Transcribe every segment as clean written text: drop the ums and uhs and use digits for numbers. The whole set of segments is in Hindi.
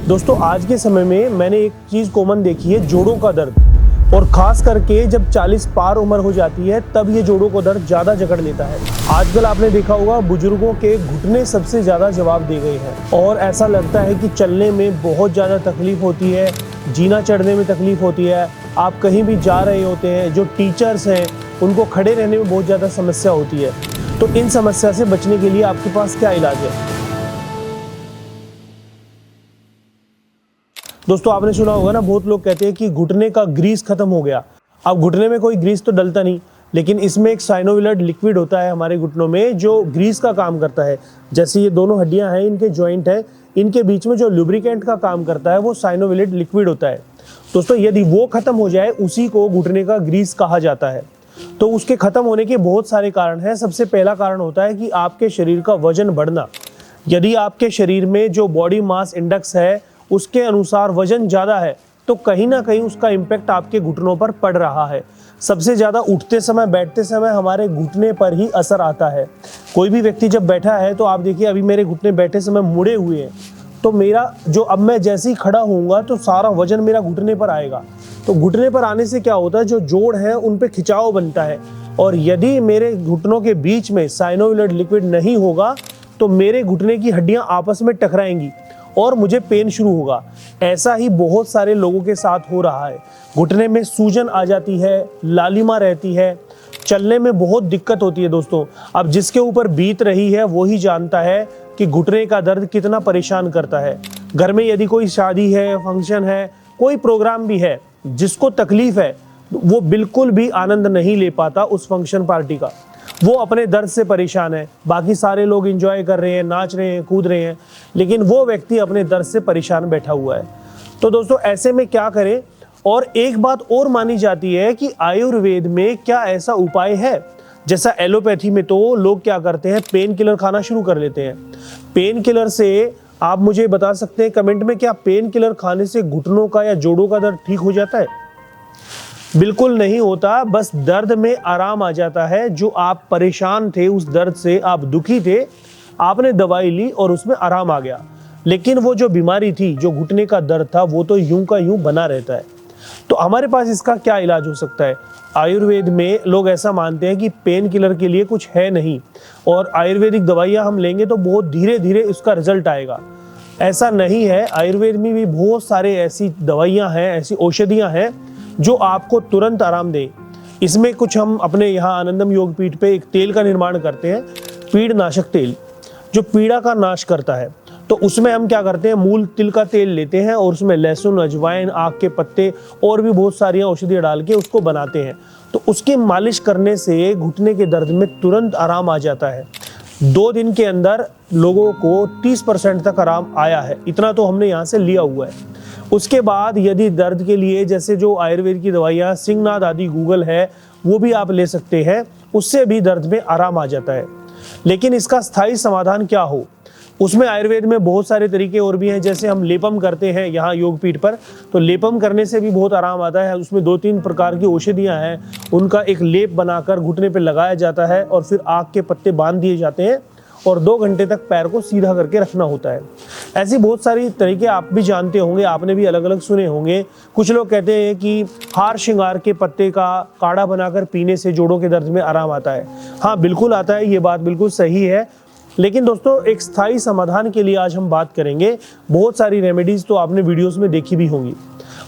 दोस्तों आज के समय में मैंने एक चीज़ कॉमन देखी है, जोड़ों का दर्द। और खास करके जब 40 पार उम्र हो जाती है तब ये जोड़ों को दर्द ज़्यादा जकड़ लेता है। आजकल आपने देखा होगा बुजुर्गों के घुटने सबसे ज़्यादा जवाब दे गए हैं और ऐसा लगता है कि चलने में बहुत ज़्यादा तकलीफ होती है, जीना चढ़ने में तकलीफ होती है। आप कहीं भी जा रहे होते हैं, जो टीचर्स हैं उनको खड़े रहने में बहुत ज़्यादा समस्या होती है। तो इन समस्या से बचने के लिए आपके पास क्या इलाज है? दोस्तों आपने सुना होगा ना, बहुत लोग कहते हैं कि घुटने का ग्रीस खत्म हो गया। अब घुटने में कोई ग्रीस तो डलता नहीं, लेकिन इसमें एक साइनोविलेट लिक्विड होता है हमारे घुटनों में जो ग्रीस का काम करता है। जैसे ये दोनों हड्डियां हैं, इनके जॉइंट है, इनके बीच में जो लुब्रिकेंट का काम करता है वो साइनोविलेट लिक्विड होता है। दोस्तों यदि वो खत्म हो जाए, उसी को घुटने का ग्रीस कहा जाता है। तो उसके खत्म होने के बहुत सारे कारण हैं। सबसे पहला कारण होता है कि आपके शरीर का वजन बढ़ना। यदि आपके शरीर में जो बॉडी मास इंडेक्स है उसके अनुसार वजन ज़्यादा है तो कहीं ना कहीं उसका इम्पैक्ट आपके घुटनों पर पड़ रहा है। सबसे ज़्यादा उठते समय, बैठते समय हमारे घुटने पर ही असर आता है। कोई भी व्यक्ति जब बैठा है तो आप देखिए, अभी मेरे घुटने बैठे समय मुड़े हुए हैं, तो मेरा जो अब मैं जैसे ही खड़ा होऊंगा तो सारा वजन मेरा घुटने पर आएगा। तो घुटने पर आने से क्या होता है, जो जोड़ है उन पे खिंचाव बनता है। और यदि मेरे घुटनों के बीच में साइनोविलेट लिक्विड नहीं होगा तो मेरे घुटने की हड्डियां आपस में टकराएंगी और मुझे पेन शुरू होगा। ऐसा ही बहुत सारे लोगों के साथ हो रहा है। घुटने में सूजन आ जाती है, लालिमा रहती है, चलने में बहुत दिक्कत होती है। दोस्तों अब जिसके ऊपर बीत रही है वो ही जानता है कि घुटने का दर्द कितना परेशान करता है। घर में यदि कोई शादी है, फंक्शन है, कोई प्रोग्राम भी है, जिसको तकलीफ है वो बिल्कुल भी आनंद नहीं ले पाता उस फंक्शन पार्टी का। वो अपने दर्द से परेशान है। बाकी सारे लोग एंजॉय कर रहे हैं, नाच रहे हैं, कूद रहे हैं, लेकिन वो व्यक्ति अपने दर्द से परेशान बैठा हुआ है। तो दोस्तों ऐसे में क्या करें? और एक बात और मानी जाती है कि आयुर्वेद में क्या ऐसा उपाय है, जैसा एलोपैथी में तो लोग क्या करते हैं, पेन किलर खाना शुरू कर लेते हैं। पेन किलर से आप मुझे बता सकते हैं कमेंट में, क्या पेन किलर खाने से घुटनों का या जोड़ों का दर्द ठीक हो जाता है? बिल्कुल नहीं होता। बस दर्द में आराम आ जाता है। जो आप परेशान थे, उस दर्द से आप दुखी थे, आपने दवाई ली और उसमें आराम आ गया, लेकिन वो जो बीमारी थी, जो घुटने का दर्द था, वो तो यूं का यूं बना रहता है। तो हमारे पास इसका क्या इलाज हो सकता है? आयुर्वेद में लोग ऐसा मानते हैं कि पेन किलर के लिए कुछ है नहीं और आयुर्वेदिक दवाइयाँ हम लेंगे तो बहुत धीरे धीरे उसका रिजल्ट आएगा। ऐसा नहीं है। आयुर्वेद में भी बहुत सारे ऐसी दवाइयाँ हैं, ऐसी औषधियाँ हैं जो आपको तुरंत आराम दे। इसमें कुछ हम अपने यहाँ आनंदम योगपीठ पे एक तेल का निर्माण करते हैं, पीड़नाशक तेल, जो पीड़ा का नाश करता है। तो उसमें हम क्या करते हैं, मूल तिल का तेल लेते हैं और उसमें लहसुन, अजवाइन, आक के पत्ते और भी बहुत सारी औषधियाँ डाल के उसको बनाते हैं। तो उसकी मालिश करने से घुटने के दर्द में तुरंत आराम आ जाता है। 2 दिन के अंदर लोगों को 30% तक आराम आया है। इतना तो हमने यहाँ से लिया हुआ है। उसके बाद यदि दर्द के लिए जैसे जो आयुर्वेद की दवाइयाँ सिंहनाद आदि गूगल है वो भी आप ले सकते हैं, उससे भी दर्द में आराम आ जाता है। लेकिन इसका स्थायी समाधान क्या हो, उसमें आयुर्वेद में बहुत सारे तरीके और भी हैं। जैसे हम लेपम करते हैं यहाँ योगपीठ पर, तो लेपम करने से भी बहुत आराम आता है। उसमें 2-3 प्रकार की औषधियाँ हैं, उनका एक लेप बनाकर घुटने पर लगाया जाता है और फिर आक के पत्ते बांध दिए जाते हैं और 2 घंटे तक पैर को सीधा करके रखना होता है। ऐसी बहुत सारी तरीके आप भी जानते होंगे, आपने भी अलग अलग सुने होंगे। कुछ लोग कहते हैं कि हार श्रृंगार के पत्ते का काढ़ा बनाकर पीने से जोड़ों के दर्द में आराम आता है। हाँ बिल्कुल आता है, ये बात बिल्कुल सही है। लेकिन दोस्तों एक स्थायी समाधान के लिए आज हम बात करेंगे। बहुत सारी रेमेडीज तो आपने वीडियोस में देखी भी होंगी।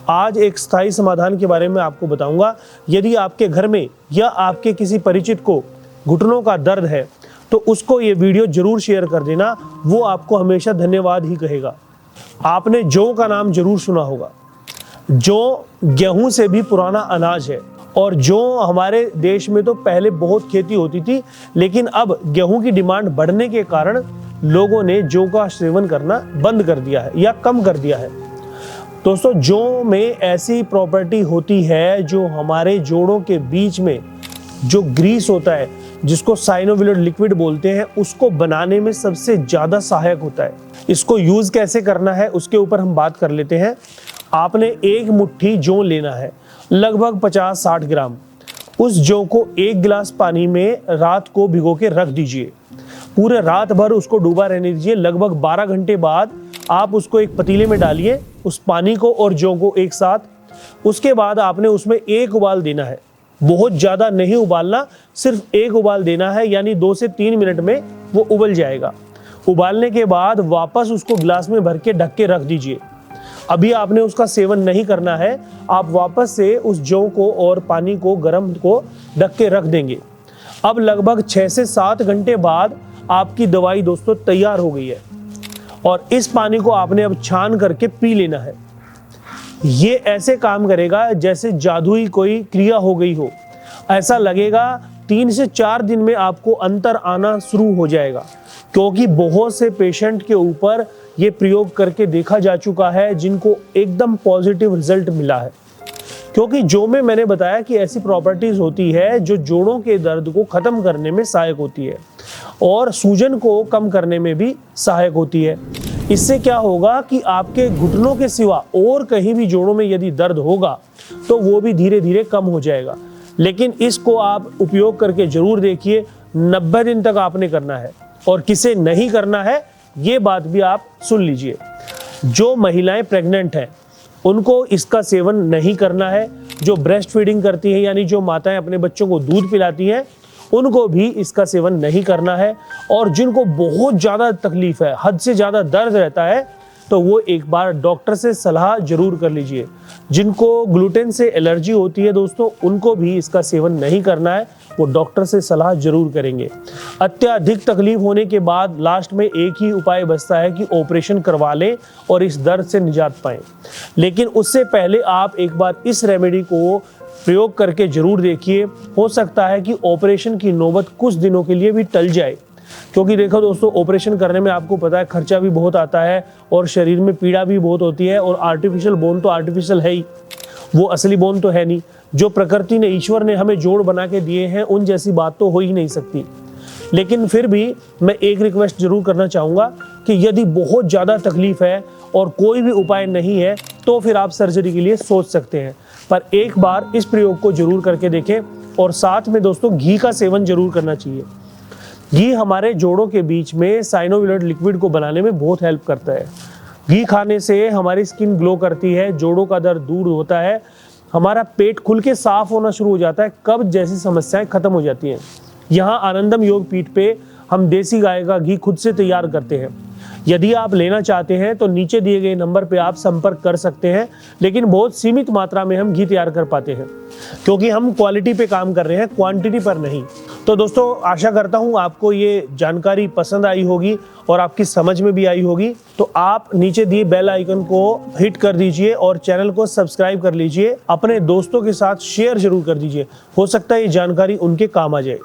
आज एक स्थायी समाधान के बारे में आपको बताऊंगा। यदि आपके घर में या आपके किसी परिचित को घुटनों का दर्द है तो उसको ये वीडियो जरूर शेयर कर देना, वो आपको हमेशा धन्यवाद ही कहेगा। आपने जौ का नाम जरूर सुना होगा। जौ गेहूं से भी पुराना अनाज है और जौ हमारे देश में तो पहले बहुत खेती होती थी, लेकिन अब गेहूं की डिमांड बढ़ने के कारण लोगों ने जौ का सेवन करना बंद कर दिया है या कम कर दिया है। दोस्तों जौ में ऐसी प्रॉपर्टी होती है जो हमारे जोड़ों के बीच में जो ग्रीस होता है, जिसको साइनोविलेट लिक्विड बोलते हैं, उसको बनाने में सबसे ज्यादा सहायक होता है। इसको यूज कैसे करना है उसके ऊपर हम बात कर लेते हैं। आपने 1 मुट्ठी जौ लेना है, लगभग 50-60 ग्राम। उस जौ को 1 गिलास पानी में रात को भिगो के रख दीजिए। पूरे रात भर उसको डूबा रहने दीजिए। लगभग 12 घंटे बाद आप उसको एक पतीले में डालिए, उस पानी को और जौ को एक साथ। उसके बाद आपने उसमें एक उबाल देना है, बहुत ज़्यादा नहीं उबालना, सिर्फ एक उबाल देना है, यानी 2 से 3 मिनट में वो उबल जाएगा। उबालने के बाद वापस उसको गिलास में भर के ढक के रख दीजिए। अभी आपने उसका सेवन नहीं करना है, आप वापस से उस जौ को और पानी को गर्म को ढक के रख देंगे। अब लगभग 6 से 7 घंटे बाद आपकी दवाई दोस्तों तैयार हो गई है और इस पानी को आपने अब छान करके पी लेना है। ये ऐसे काम करेगा जैसे जादुई कोई क्रिया हो गई हो। ऐसा लगेगा 3 से 4 दिन में आपको अंतर आना शुरू हो जाएगा, क्योंकि बहुत से पेशेंट के ऊपर ये प्रयोग करके देखा जा चुका है जिनको एकदम पॉजिटिव रिजल्ट मिला है। क्योंकि जौ में मैंने बताया कि ऐसी प्रॉपर्टीज होती है जो जोड़ों के दर्द को खत्म करने में सहायक होती है और सूजन को कम करने में भी सहायक होती है। इससे क्या होगा कि आपके घुटनों के सिवा और कहीं भी जोड़ों में यदि दर्द होगा तो वो भी धीरे धीरे कम हो जाएगा। लेकिन इसको आप उपयोग करके जरूर देखिए। 90 दिन तक आपने करना है और किसे नहीं करना है ये बात भी आप सुन लीजिए। जो महिलाएं प्रेग्नेंट हैं उनको इसका सेवन नहीं करना है। जो ब्रेस्ट फीडिंग करती हैं, यानी जो माताएं अपने बच्चों को दूध पिलाती हैं, उनको भी इसका सेवन नहीं करना है। और जिनको बहुत ज़्यादा तकलीफ है, हद से ज़्यादा दर्द रहता है, तो वो एक बार डॉक्टर से सलाह जरूर कर लीजिए। जिनको ग्लूटेन से एलर्जी होती है दोस्तों, उनको भी इसका सेवन नहीं करना है, वो डॉक्टर से सलाह जरूर करेंगे। अत्यधिक तकलीफ होने के बाद लास्ट में एक ही उपाय बचता है कि ऑपरेशन करवा लें और इस दर्द से निजात पाएं। लेकिन उससे पहले आप एक बार इस रेमेडी को प्रयोग करके जरूर देखिए। हो सकता है कि ऑपरेशन की नौबत कुछ दिनों के लिए भी टल जाए, क्योंकि देखो दोस्तों, ऑपरेशन करने में आपको पता है खर्चा भी बहुत आता है और शरीर में पीड़ा भी बहुत होती है। और आर्टिफिशियल बोन तो आर्टिफिशियल है ही, वो असली बोन तो है नहीं। जो प्रकृति ने, ईश्वर ने हमें जोड़ बना के दिए हैं, उन जैसी बात तो हो ही नहीं सकती। लेकिन फिर भी मैं एक रिक्वेस्ट जरूर करना चाहूँगा कि यदि बहुत ज़्यादा तकलीफ है और कोई भी उपाय नहीं है तो फिर आप सर्जरी के लिए सोच सकते हैं। पर एक बार इस प्रयोग को जरूर करके देखें। और साथ में दोस्तों घी का सेवन जरूर करना चाहिए। घी हमारे जोड़ों के बीच में साइनोविलेट लिक्विड को बनाने में बहुत हेल्प करता है। घी खाने से हमारी स्किन ग्लो करती है, जोड़ों का दर्द दूर होता है, हमारा पेट खुल के साफ होना शुरू हो जाता है, कब्ज जैसी समस्याएं खत्म हो जाती हैं। यहाँ आनंदम योग पीठ पे हम देसी गाय का घी खुद से तैयार करते हैं। यदि आप लेना चाहते हैं तो नीचे दिए गए नंबर पे आप संपर्क कर सकते हैं, लेकिन बहुत सीमित मात्रा में हम घी तैयार कर पाते हैं, क्योंकि हम क्वालिटी पे काम कर रहे हैं, क्वांटिटी पर नहीं। तो दोस्तों, आशा करता हूँ आपको ये जानकारी पसंद आई होगी और आपकी समझ में भी आई होगी। तो आप नीचे दिए बेल आइकन को हिट कर दीजिए और चैनल को सब्सक्राइब कर लीजिए। अपने दोस्तों के साथ शेयर जरूर कर दीजिए, हो सकता है ये जानकारी उनके काम आ जाए।